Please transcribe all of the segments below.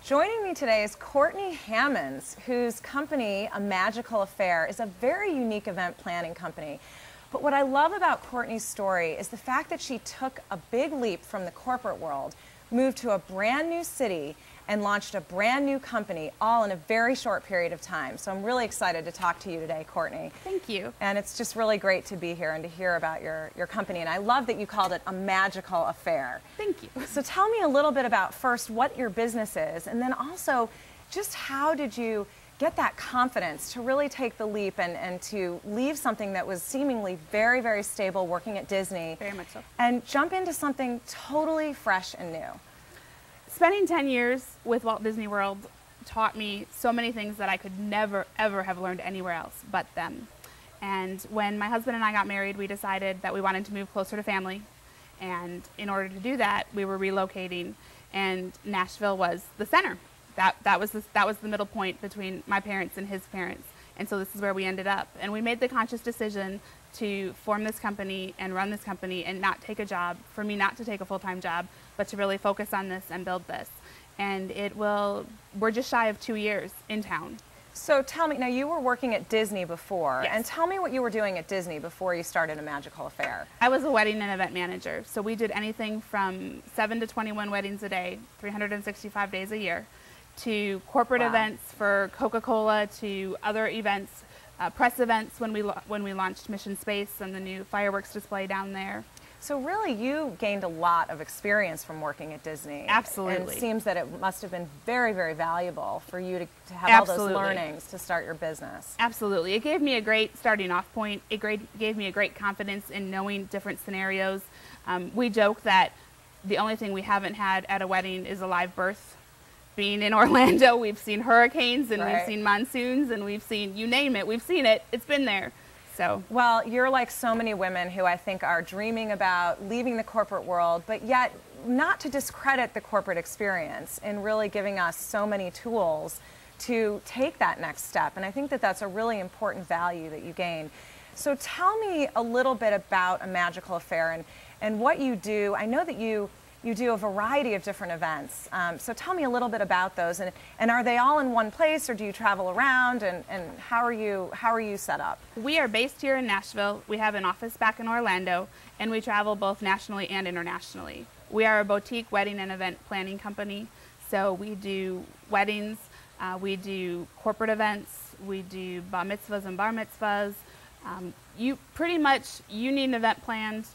Joining me today is Courtney Hammonds, whose company, A Magical Affair, is a very unique event planning company. But what I love about Courtney's story is the fact that she took a big leap from the corporate world, moved to a brand new city, and launched a brand new company, all in a very short period of time. So I'm really excited to talk to you today, Courtney. Thank you. And it's just really great to be here and to hear about your company. And I love that you called it A Magical Affair. Thank you. So tell me a little bit about first what your business is, and then also just how did you get that confidence to really take the leap and to leave something that was seemingly very, very stable, working at Disney, Very much so. and jump into something totally fresh and new? Spending 10 years with Walt Disney World taught me so many things that I could never, ever have learned anywhere else but them. And when my husband and I got married, we decided that we wanted to move closer to family. And in order to do that, we were relocating, and Nashville was the center. That was the middle point between my parents and his parents. And so this is where we ended up. And we made the conscious decision to form this company and run this company and not take a job, for me not to take a full-time job, but to really focus on this and build this. And we're just shy of 2 years in town. So tell me, now you were working at Disney before, Yes. and tell me what you were doing at Disney before you started A Magical Affair. I was a wedding and event manager, so we did anything from 7 to 21 weddings a day, 365 days a year, to corporate Wow. events for Coca-Cola, to other events, press events when we launched Mission Space and the new fireworks display down there. So really you gained a lot of experience from working at Disney. Absolutely. And it seems that it must have been very, very valuable for you to have Absolutely. all those learnings to start your business. Absolutely. It gave me a great starting off point. It gave me a great confidence in knowing different scenarios. We joke that the only thing we haven't had at a wedding is a live birth. Being in Orlando, we've seen hurricanes and Right. we've seen monsoons and we've seen, you name it, we've seen it. It's been there. So, Well, you're like so many women who I think are dreaming about leaving the corporate world, but yet not to discredit the corporate experience and really giving us so many tools to take that next step. And I think that that's a really important value that you gain. So tell me a little bit about A Magical Affair and what you do. I know that you do a variety of different events. So tell me a little bit about those. And are they all in one place, or do you travel around? And how are you set up? we are based here in Nashville. We have an office back in Orlando, and we travel both nationally and internationally. We are a boutique wedding and event planning company. So we do weddings, we do corporate events, we do bar mitzvahs and bar mitzvahs. You need an event planned,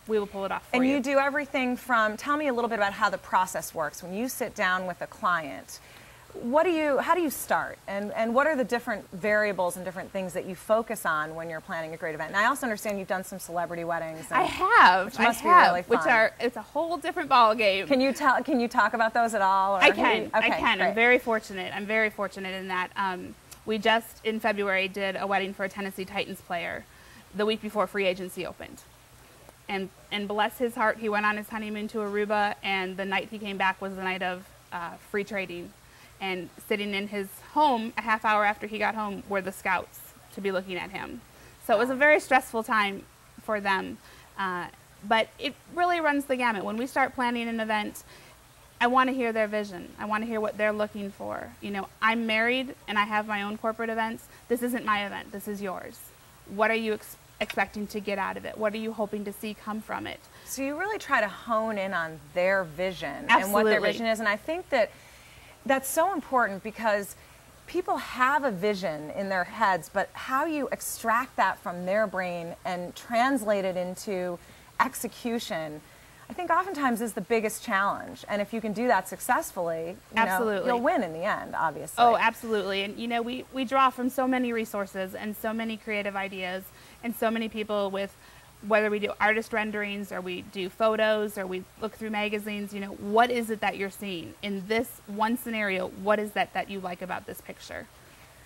we will pull it off for you. And you do everything from, tell me a little bit about how the process works. When you sit down with a client, how do you start? And what are the different variables and different things that you focus on when you're planning a great event? And I also understand you've done some celebrity weddings. I have. Which must be really fun. It's a whole different ball game. Can you talk about those at all? Or I can. Okay, I can. great. I'm very fortunate. I'm very fortunate in that we just in February did a wedding for a Tennessee Titans player the week before free agency opened. And bless his heart, he went on his honeymoon to Aruba, and the night he came back was the night of free trading. And sitting in his home a half hour after he got home were the scouts to be looking at him. So it was a very stressful time for them. But it really runs the gamut. When we start planning an event, I want to hear their vision. I want to hear what they're looking for. You know, I'm married and I have my own corporate events. This isn't my event. This is yours. What are you expecting to get out of it? What are you hoping to see come from it? So you really try to hone in on their vision and what Absolutely. their vision is. And I think that that's so important because people have a vision in their heads, but how you extract that from their brain and translate it into execution, I think oftentimes is the biggest challenge. And if you can do that successfully, you'll win in the end, obviously. Oh, absolutely. And you know, we draw from so many resources and so many creative ideas and so many people with, whether we do artist renderings or we do photos or we look through magazines, you know, what is it that you're seeing in this one scenario? What is that you like about this picture?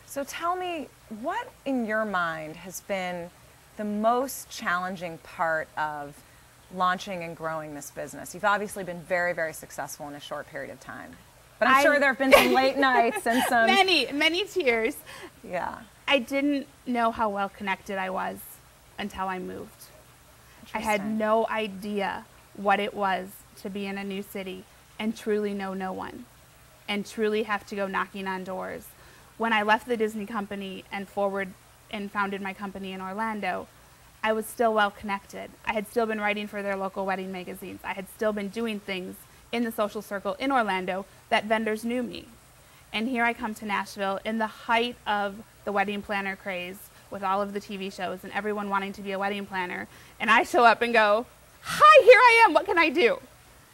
So tell me, what in your mind has been the most challenging part of launching and growing this business? You've obviously been very, very successful in a short period of time. But I'm sure there have been some late nights and some... Many tears. Yeah. I didn't know how well connected I was until I moved. I had no idea what it was to be in a new city and truly know no one and truly have to go knocking on doors. When I left the Disney company and founded my company in Orlando, I was still well connected. I had still been writing for their local wedding magazines. I had still been doing things in the social circle in Orlando that vendors knew me. And here I come to Nashville in the height of the wedding planner craze, with all of the TV shows and everyone wanting to be a wedding planner. And I show up and go, hi, here I am, what can I do?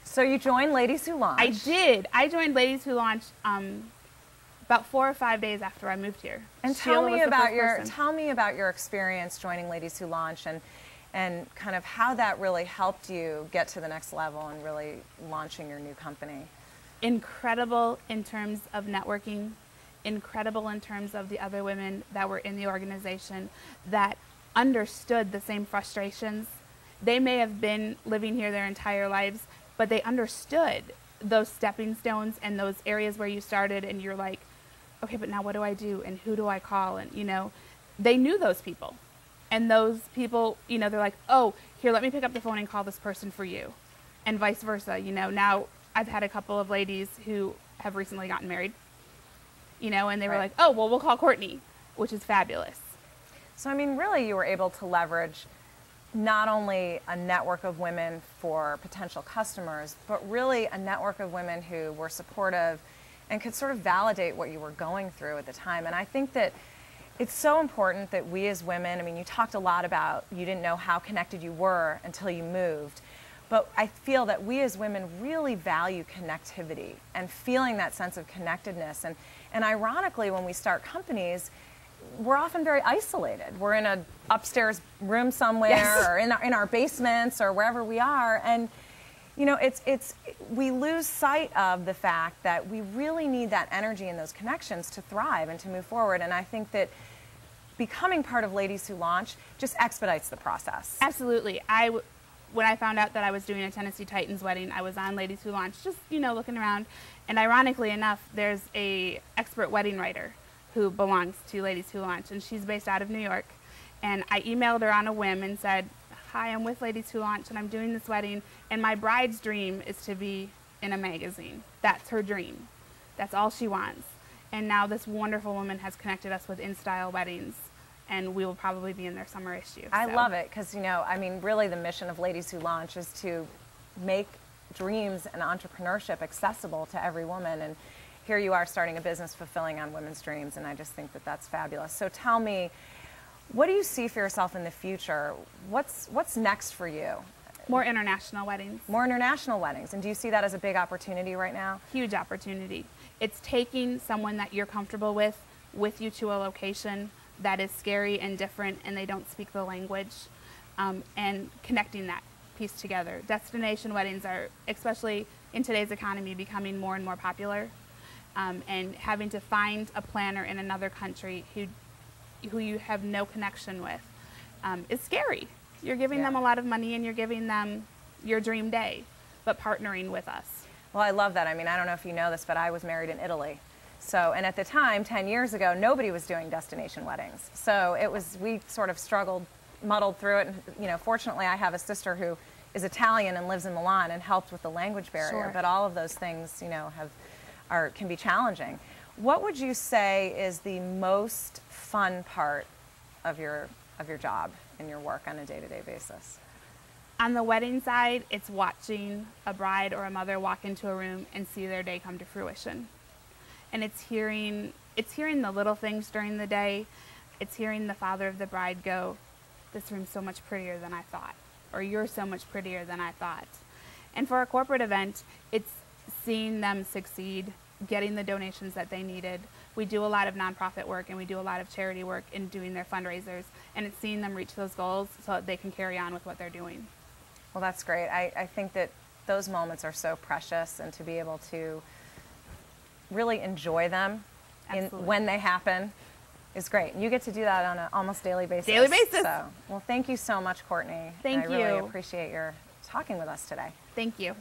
So you joined Ladies Who Launch. I did. I joined Ladies Who Launch about 4 or 5 days after I moved here. And tell me about your experience joining Ladies Who Launch, and kind of how that really helped you get to the next level and really launching your new company. Incredible in terms of networking, incredible in terms of the other women that were in the organization that understood the same frustrations. They may have been living here their entire lives, but they understood those stepping stones and those areas where you started and you're like, okay, but now what do I do and who do I call? And you know, they knew those people. And those people, you know, they're like, oh, here, let me pick up the phone and call this person for you. And vice versa. You know, now I've had a couple of ladies who have recently gotten married, you know, and they were like, oh, well, we'll call Courtney, which is fabulous. So, I mean, really, you were able to leverage not only a network of women for potential customers, but really a network of women who were supportive and could sort of validate what you were going through at the time. And I think that it's so important that we as women, I mean, you talked a lot about you didn't know how connected you were until you moved. But I feel that we as women really value connectivity and feeling that sense of connectedness. And ironically, when we start companies, we're often very isolated. We're in an upstairs room somewhere, yes, or in our basements or wherever we are. And you know, we lose sight of the fact that we really need that energy and those connections to thrive and to move forward. And I think that becoming part of Ladies Who Launch just expedites the process. Absolutely. When I found out that I was doing a Tennessee Titans wedding, I was on Ladies Who Launch, just, you know, looking around. And ironically enough, there's a expert wedding writer who belongs to Ladies Who Launch, and she's based out of New York. And I emailed her on a whim and said, hi, I'm with Ladies Who Launch, and I'm doing this wedding, and my bride's dream is to be in a magazine. That's her dream. That's all she wants. And now this wonderful woman has connected us with InStyle Weddings, and we will probably be in their summer issue. I love it, because, you know, I mean, really the mission of Ladies Who Launch is to make dreams and entrepreneurship accessible to every woman. And here you are starting a business fulfilling on women's dreams, and I just think that that's fabulous. So tell me, what do you see for yourself in the future? What's next for you? More international weddings. More international weddings. And do you see that as a big opportunity right now? Huge opportunity. It's taking someone that you're comfortable with you to a location that is scary and different and they don't speak the language, and connecting that piece together. Destination weddings are, especially in today's economy, becoming more and more popular, and having to find a planner in another country who you have no connection with is scary. You're giving them a lot of money and you're giving them your dream day, but partnering with us. Well, I love that. I mean, I don't know if you know this, but I was married in Italy. So, and at the time, 10 years ago, nobody was doing destination weddings. So we sort of muddled through it. And, you know, fortunately, I have a sister who is Italian and lives in Milan and helped with the language barrier. Sure. But all of those things, you know, can be challenging. What would you say is the most fun part of your job and your work on a day-to-day basis? On the wedding side, it's watching a bride or a mother walk into a room and see their day come to fruition. And it's hearing the little things during the day. It's hearing the father of the bride go, this room's so much prettier than I thought, or you're so much prettier than I thought. And for a corporate event, it's seeing them succeed, getting the donations that they needed. We do a lot of nonprofit work and we do a lot of charity work in doing their fundraisers, and it's seeing them reach those goals so that they can carry on with what they're doing. Well, that's great. I think that those moments are so precious, and to be able to really enjoy them when they happen is great. And you get to do that on an almost daily basis. Daily basis. So, well, thank you so much, Courtney. Thank you. I really appreciate your talking with us today. Thank you.